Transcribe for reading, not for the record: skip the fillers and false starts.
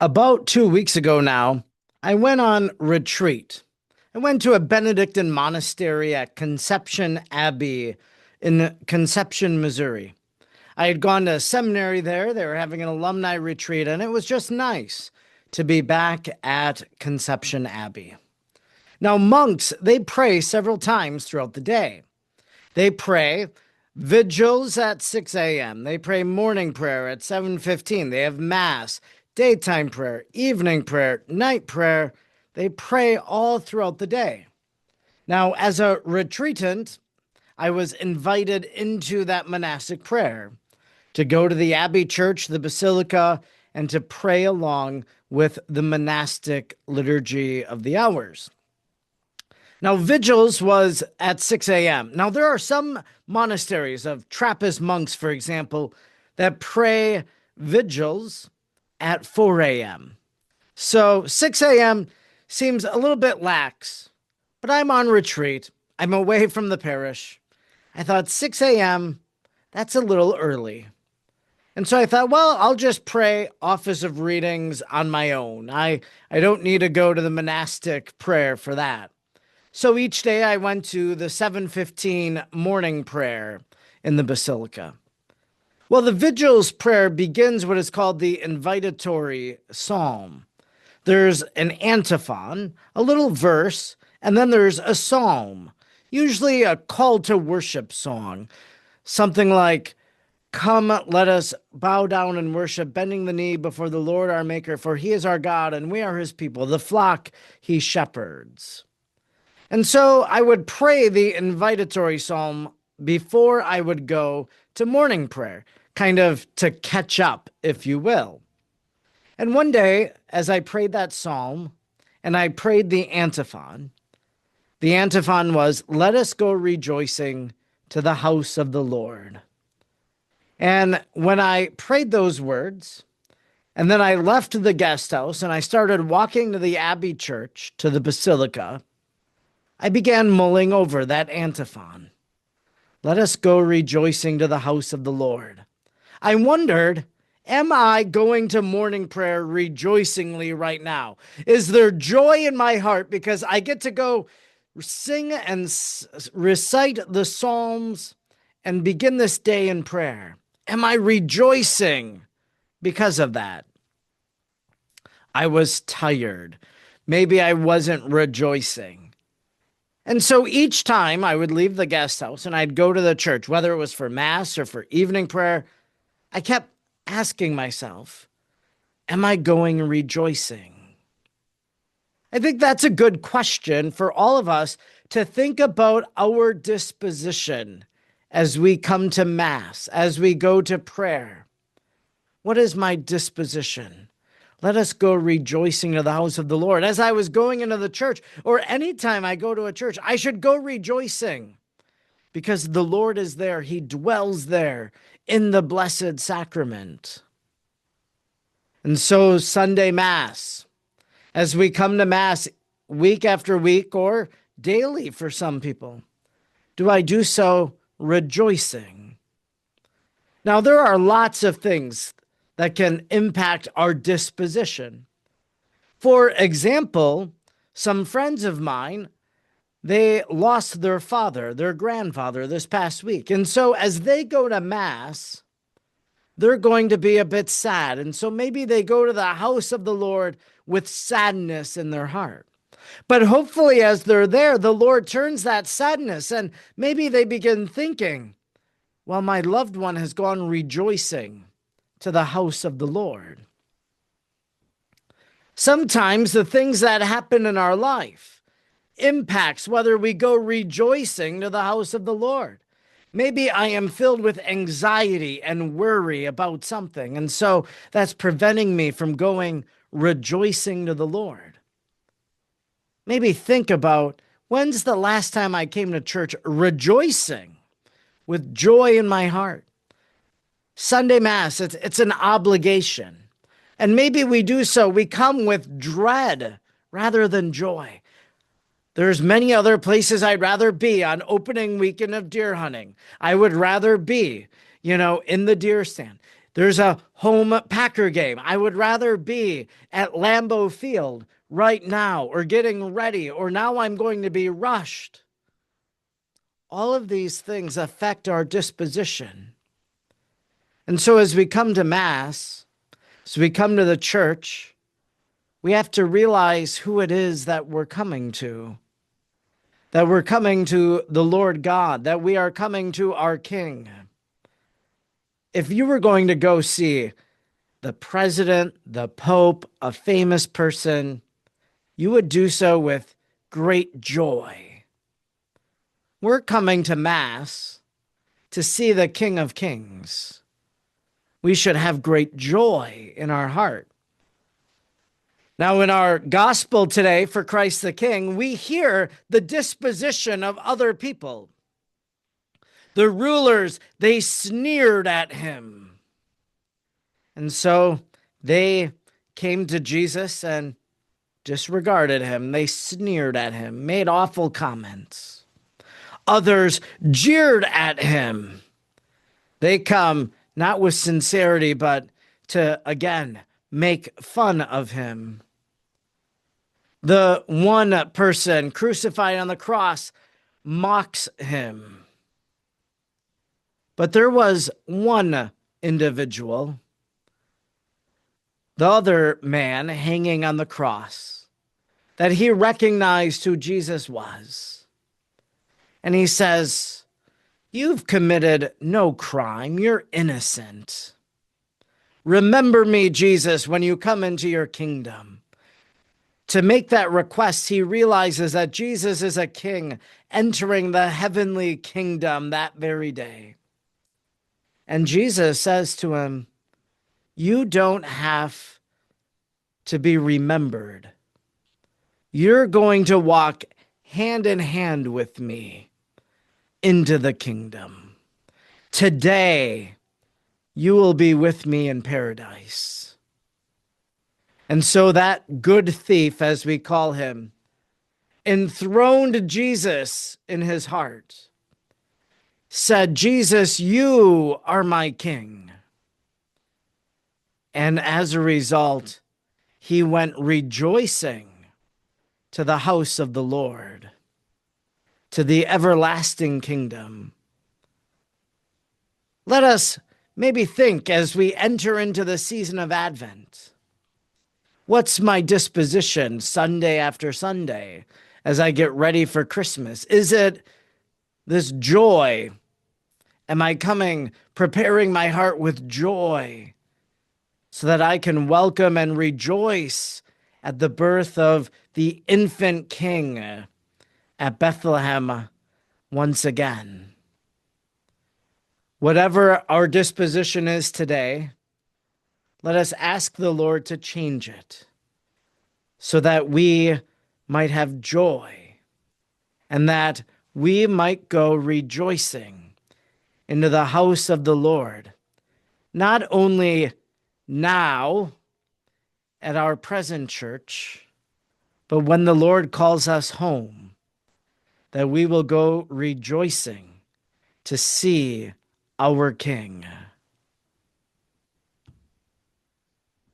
About 2 weeks ago now, I went on retreat. I went to a Benedictine monastery at Conception Abbey in Conception, Missouri. I had gone to seminary there. They were having an alumni retreat, and it was just nice to be back at Conception Abbey. Now, monks, they pray several times throughout the day. They pray vigils at 6 a.m. They pray morning prayer at 7:15. They have mass, daytime prayer, evening prayer, night prayer. They pray all throughout the day. Now, as a retreatant, I was invited into that monastic prayer to go to the Abbey Church, the Basilica, and to pray along with the monastic liturgy of the hours. Now, vigils was at 6 a.m. Now, there are some monasteries of Trappist monks, for example, that pray vigils at 4 a.m. So 6 a.m. seems a little bit lax, but I'm on retreat. I'm away from the parish. I thought 6 a.m., that's a little early. And so I thought, well, I'll just pray office of readings on my own. I don't need to go to the monastic prayer for that. So each day I went to the 7:15 morning prayer in the Basilica. Well, the Vigils prayer begins what is called the invitatory psalm. There's an antiphon, a little verse, and then there's a psalm, usually a call to worship song, something like, "Come, let us bow down and worship, bending the knee before the Lord our Maker, for he is our God and we are his people, the flock he shepherds." And so I would pray the invitatory psalm before I would go to morning prayer, kind of to catch up, if you will. And one day, as I prayed that psalm and I prayed the antiphon was, "Let us go rejoicing to the house of the Lord." And when I prayed those words, and then I left the guest house and I started walking to the Abbey Church, to the Basilica, I began mulling over that antiphon. Let us go rejoicing to the house of the Lord. I wondered, am I going to morning prayer rejoicingly right now? Is there joy in my heart because I get to go sing and recite the Psalms and begin this day in prayer? Am I rejoicing because of that? I was tired. Maybe I wasn't rejoicing. And so each time I would leave the guest house and I'd go to the church, whether it was for mass or for evening prayer, I kept asking myself, am I going rejoicing? I think that's a good question for all of us to think about our disposition as we come to mass, as we go to prayer. What is my disposition? Let us go rejoicing to the house of the Lord. As I was going into the church, or anytime I go to a church, I should go rejoicing because the Lord is there. He dwells there in the blessed sacrament. And so Sunday Mass, as we come to Mass week after week or daily for some people, do I do so rejoicing? Now, there are lots of things that can impact our disposition. For example, some friends of mine, they lost their father, their grandfather this past week. And so as they go to Mass, they're going to be a bit sad. And so maybe they go to the house of the Lord with sadness in their heart. But hopefully as they're there, the Lord turns that sadness and maybe they begin thinking, well, my loved one has gone rejoicing to the house of the Lord. Sometimes the things that happen in our life impacts whether we go rejoicing to the house of the Lord. Maybe I am filled with anxiety and worry about something, and so that's preventing me from going rejoicing to the Lord. Maybe think about, when's the last time I came to church rejoicing with joy in my heart? Sunday Mass, it's an obligation. And maybe we do so, we come with dread rather than joy. There's many other places I'd rather be on opening weekend of deer hunting. I would rather be, in the deer stand. There's a home Packer game. I would rather be at Lambeau Field right now, or getting ready, or now I'm going to be rushed. All of these things affect our disposition. And so as we come to Mass, as we come to the church, we have to realize who it is that we're coming to. That we're coming to the Lord God, that we are coming to our King. If you were going to go see the president, the pope, a famous person, you would do so with great joy. We're coming to Mass to see the King of Kings. We should have great joy in our heart. Now, in our gospel today for Christ the King, we hear the disposition of other people. The rulers, they sneered at him. And so they came to Jesus and disregarded him. They sneered at him, made awful comments. Others jeered at him. They come not with sincerity, but to, again, make fun of him. The one person crucified on the cross mocks him. But there was one individual, the other man hanging on the cross, that he recognized who Jesus was. And he says, "You've committed no crime. You're innocent. Remember me, Jesus, when you come into your kingdom." To make that request, he realizes that Jesus is a king entering the heavenly kingdom that very day. And Jesus says to him, "You don't have to be remembered. You're going to walk hand in hand with me into the kingdom. Today, you will be with me in paradise." And so that good thief, as we call him, enthroned Jesus in his heart, said, "Jesus, you are my king." And as a result, he went rejoicing to the house of the Lord, to the everlasting kingdom. Let us maybe think as we enter into the season of Advent. What's my disposition Sunday after Sunday as I get ready for Christmas? Is it this joy? Am I coming, preparing my heart with joy so that I can welcome and rejoice at the birth of the infant King at Bethlehem once again? Whatever our disposition is today, let us ask the Lord to change it so that we might have joy and that we might go rejoicing into the house of the Lord, not only now at our present church, but when the Lord calls us home, that we will go rejoicing to see our King.